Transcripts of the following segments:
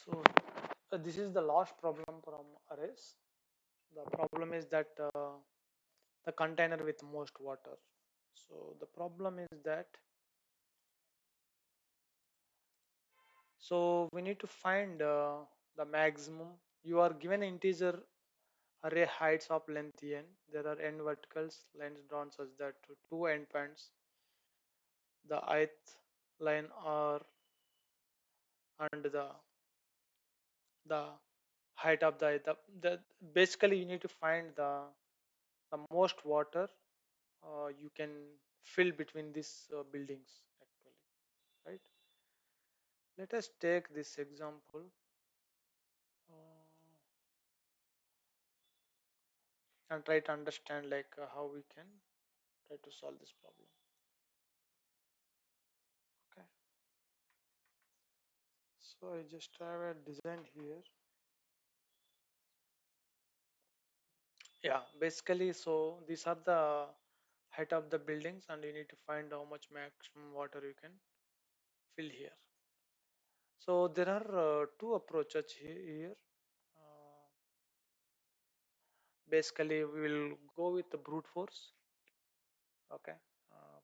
So this is the last problem from arrays. The problem is that the container with most water. So the problem is that we need to find the maximum. You are given integer array heights of length n. There are n verticals lines drawn such that two endpoints, the ith line are and the height of the basically you need to find the most water you can fill between these buildings actually, right? Let us take this example and try to understand like how we can try to solve this problem. Okay, so I just have a design here. Yeah, basically, so these are the height of the buildings and you need to find how much maximum water you can fill here. So there are two approaches here. Uh, Basically, we will go with the brute force. Okay.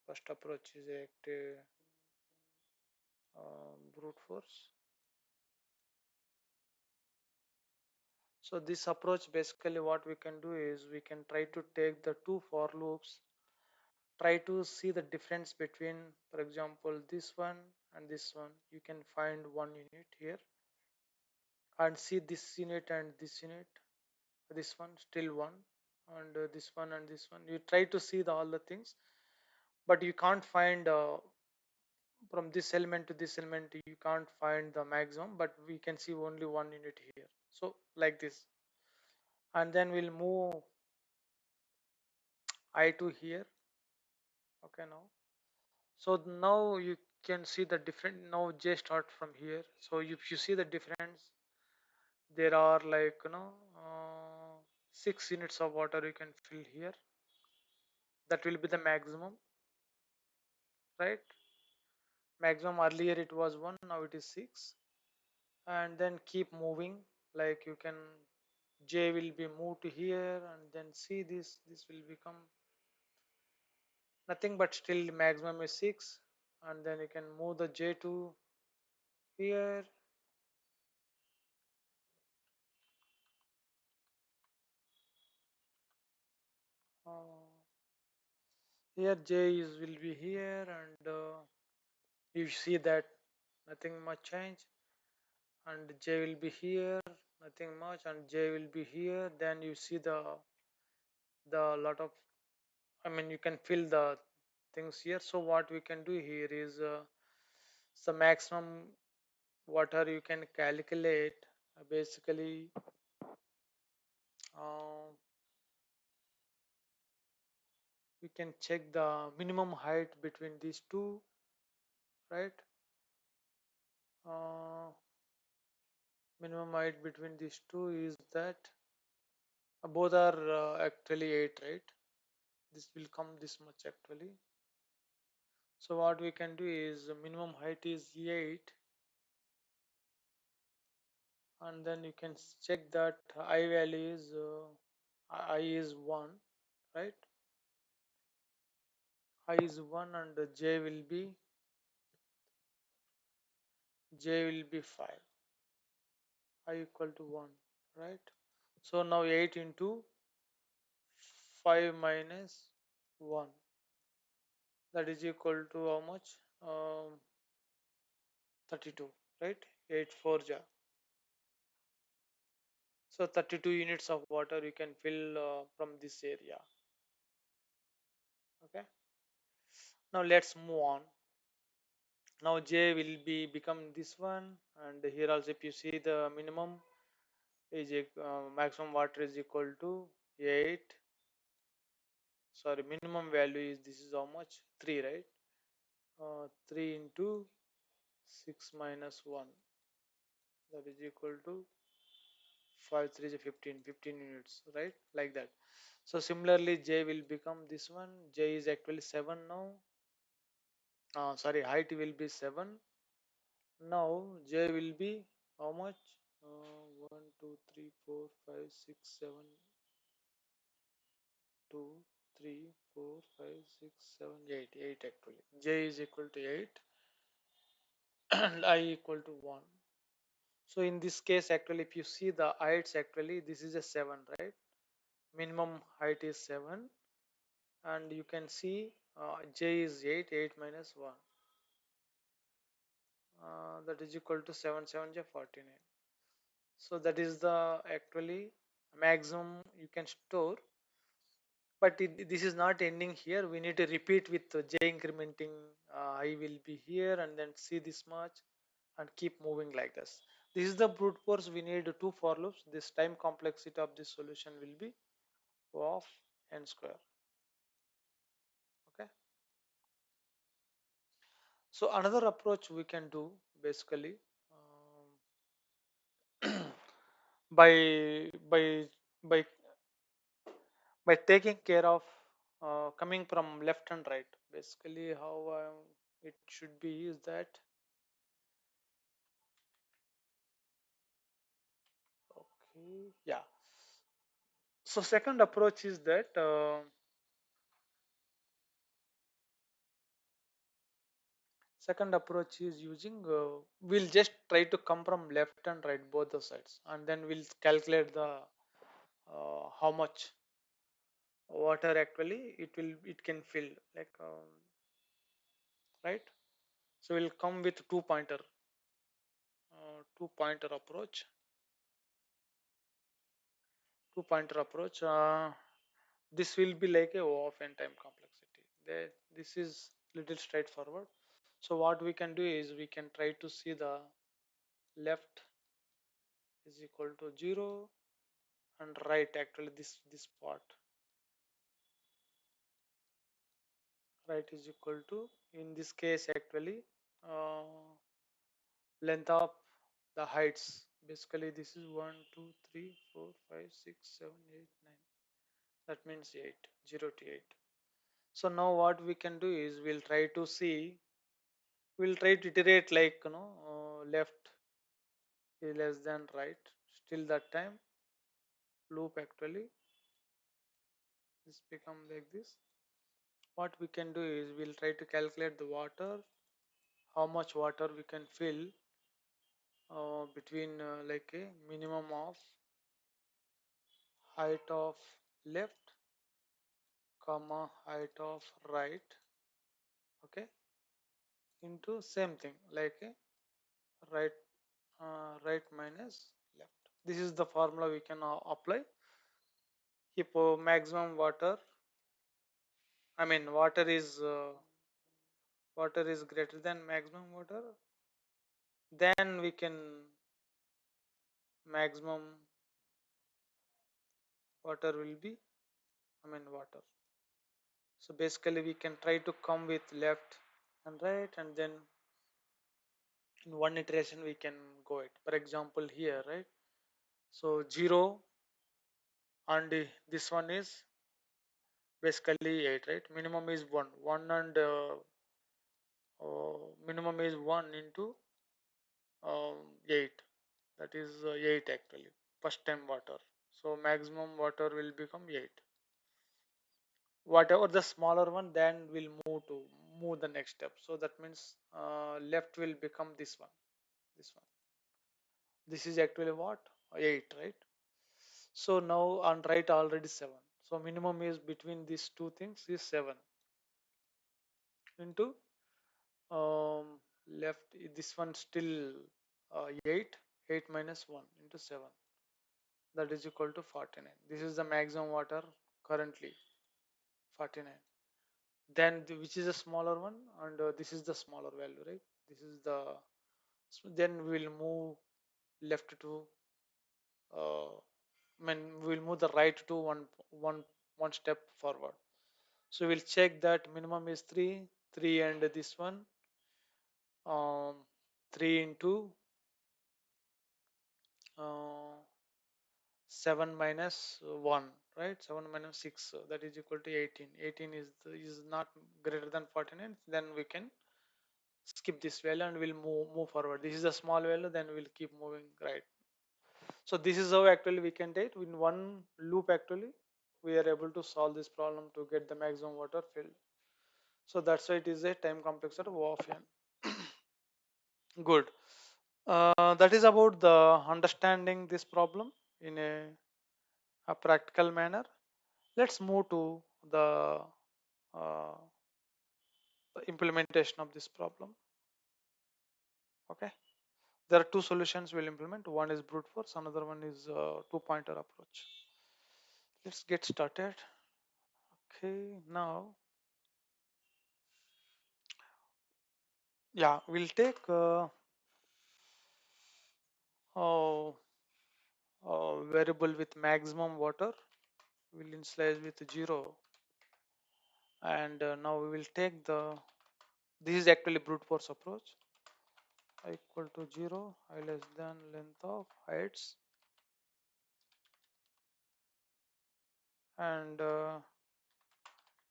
First approach is active brute force. So this approach basically what we can do is we can try to take the two for loops, try to see the difference between, for example, this one and this one. You can find one unit here and see this unit and this unit, this one still one, and this one and this one. You try to see all the things, but you can't find from this element to this element. You can't find the maximum, but we can see only one unit here. So like this, and then we'll move I2 here. Okay, now so now you can see the different. Now J start from here. So if you see the difference, there are like 6 units of water you can fill here. That will be the maximum, right? Maximum earlier it was 1, now it is 6. And then keep moving, like you can J will be moved to here, and then see this will become nothing but still maximum is 6, and then you can move the J to here. uh, Here J is will be here, and you see that nothing much change, and J will be here, nothing much, and J will be here. Then you see the lot of, I mean, you can fill the things here. So what we can do here is the maximum water you can calculate. Basically, uh, we can check the minimum height between these two, right? uh, Minimum height between these two is that both are actually 8, right? This will come this much actually. So what we can do is minimum height is 8, and then you can check that I value is I is 1, right? I is 1, and j will be 5. I equal to 1, right? So now 8 into 5 minus 1, that is equal to how much? 32, right? 8 4 ja. So 32 units of water you can fill from this area. Okay. Now let's move on. Now J will be become this one, and here also if you see the minimum is maximum water is equal to 8. Sorry, minimum value is, this is how much? 3, right? 3 into 6 minus 1, that is equal to 5 3 is 15, 15 units, right? Like that. So similarly J will become this one. J is actually 7 now. Sorry, height will be 7. Now J will be how much? 1, 2, 3, 4, 5, 6, 7, 2, 3, 4, 5, 6, 7, 8. 8 actually. J is equal to 8 and I equal to 1. So in this case, actually, if you see the heights, actually, this is a 7, right? Minimum height is 7. And you can see J is 8, 8 minus 1. That is equal to 7, 7 J 49. So that is the actually maximum you can store. But this is not ending here. We need to repeat with J incrementing. I will be here and then see this much and keep moving like this. This is the brute force. We need two for loops. This time complexity of this solution will be O of n square. Okay. So another approach we can do basically by by by by taking care of coming from left and right. Basically, how it should be is that okay, yeah. So second approach is that second approach is using we'll just try to come from left and right both the sides, and then we'll calculate the how much water actually it can fill like right. So we'll come with two pointer approach. Two pointer approach. This will be like a O of n time complexity. This is little straightforward. So what we can do is we can try to see the left is equal to 0 and right actually this part right is equal to in this case actually uh, length of the heights. Basically this is 1, 2, 3, 4, 5, 6, 7, 8, 9. That means 8, 0 to 8. So now what we can do is we'll try to iterate like left is less than right. Still that time loop actually this become like this. What we can do is we'll try to calculate the water, how much water we can fill between like a minimum of height of left comma height of right, okay, into same thing like a right right minus left. This is the formula we can apply if maximum water, I mean water is greater than maximum water, then we can maximum water will be, I mean water. So basically we can try to come with left and right, and then in one iteration we can go it. For example here, right? So 0 and this one is basically 8, right? Minimum is 1. 1 and minimum is 1 into 8. That is 8 actually. First time water. So maximum water will become 8. Whatever the smaller one, then we'll move the next step. So that means left will become this one. This one. This is actually what? 8, right? So now on right already 7. So minimum is between these two things is 7 into left this one still 8. 8 minus 1 into 7. That is equal to 49. This is the maximum water currently 49. Then which is a smaller one, and this is the smaller value, right? This is the, so then we will move left to I mean we will move the right to one one step forward. So we'll check that minimum is 3 3 and this one um 3 into uh, 7 minus 1, right? 7 minus 6, that is equal to 18. 18 is not greater than 49, then we can skip this value and we'll move forward. This is a small value, then we'll keep moving right. So this is how actually we can take in one loop. Actually we are able to solve this problem to get the maximum water filled. So that's why it is a time complexity of n. Good. That is about the understanding this problem in a practical manner. Let's move to uh, the implementation of this problem. Okay. There are two solutions we'll implement. One is brute force, another one is two-pointer approach. Let's get started. Okay, now, yeah, we'll take uh, variable with maximum water. We'll initialize with 0, and now we will take this is actually brute force approach. I equal to 0, I less than length of heights, and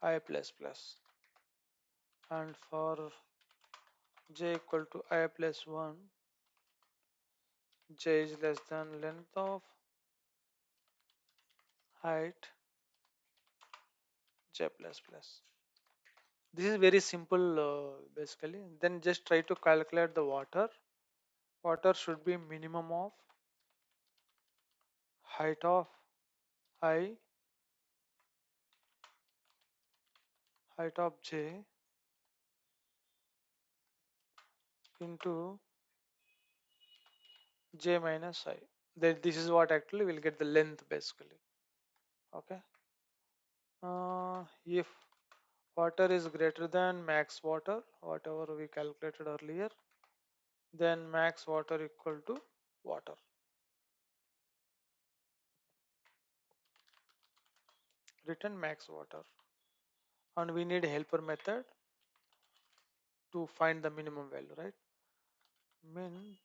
I plus plus, and for j equal to I plus 1, j is less than length of height j plus plus. This is very simple basically. Then just try to calculate the water. Water should be minimum of height of I, height of j into j minus I. Then this is what actually will get the length basically. Okay. If water is greater than max water, whatever we calculated earlier, then max water equal to water. Written max water. And we need helper method to find the minimum value, right? Min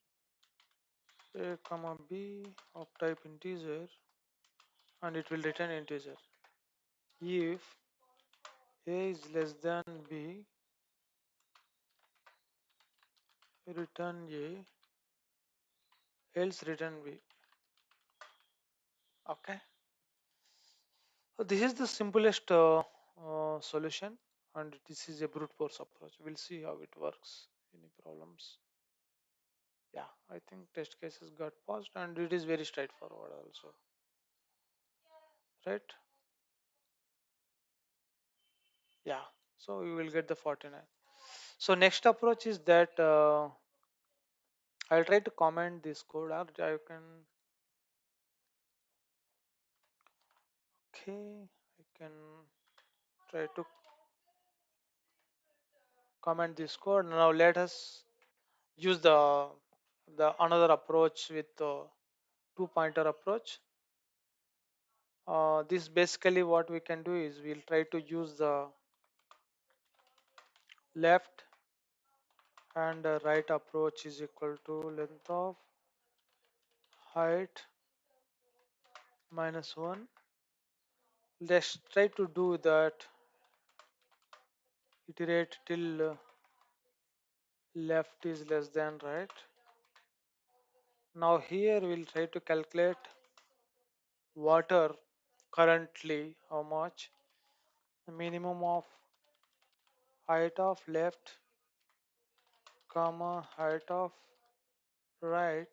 a comma b of type integer, and it will return integer. If a is less than b, return a, else return b. Okay. So this is the simplest solution, and this is a brute force approach. We'll see how it works. Any problems? Yeah, I think test cases got paused, and it is very straightforward also, right? Yeah. So you will get the 49. So next approach is that I'll try to comment this code, or I can. Okay, I can try to comment this code. Now let us use the another approach with two pointer approach. This basically what we can do is we'll try to use the left and right approach is equal to length of height minus 1. Let's try to do that, iterate till left is less than right. Now here we'll try to calculate water currently how much, the minimum of height of left comma height of right,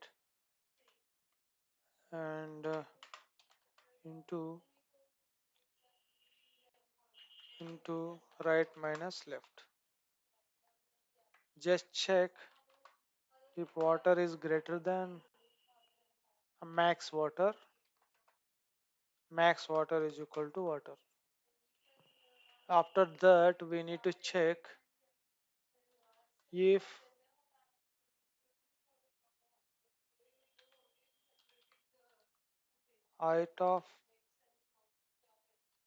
and into right minus left. Just check if water is greater than max water. Max water is equal to water. After that we need to check if height of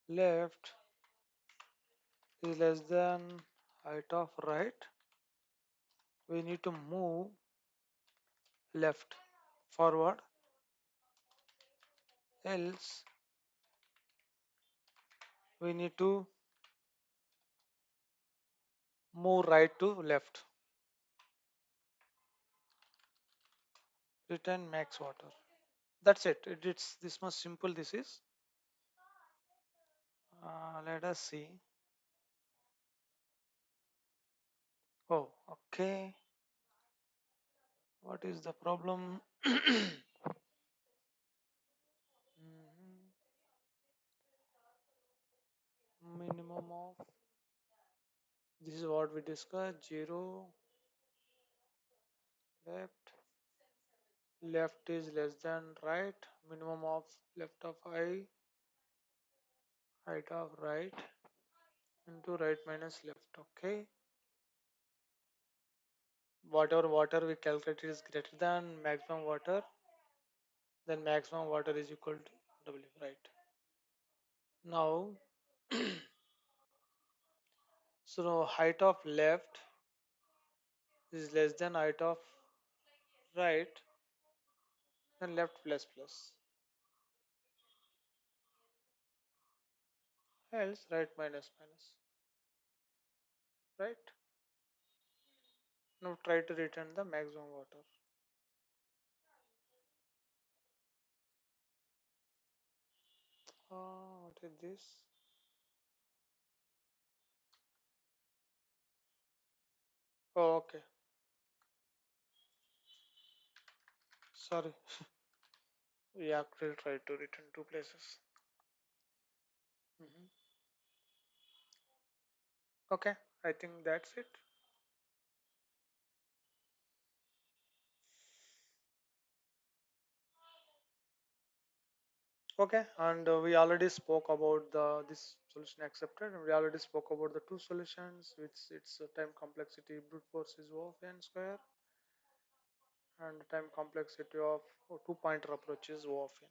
left is less than height of right. We need to move left forward, else we need to move right to left. return max water. That's it. It's this much simple. This is. Let us see. Oh, okay. What is the problem? Mhm. Minimum of, this is what we discussed, 0 left, left is less than right, minimum of left of I, height of right into right minus left. Okay, whatever water we calculated is greater than maximum water, then maximum water is equal to W, right? Now, so height of left is less than height of right, then left plus plus, else right minus minus, right? Now try to return the maximum water. What is this? Oh, okay. Sorry. We actually tried to return two places. Mhm. Okay, I think that's it. Okay, and we already spoke about the this solution accepted, and we already spoke about the two solutions, which its time complexity brute force is O of n square, and time complexity of two pointer approach is O of n.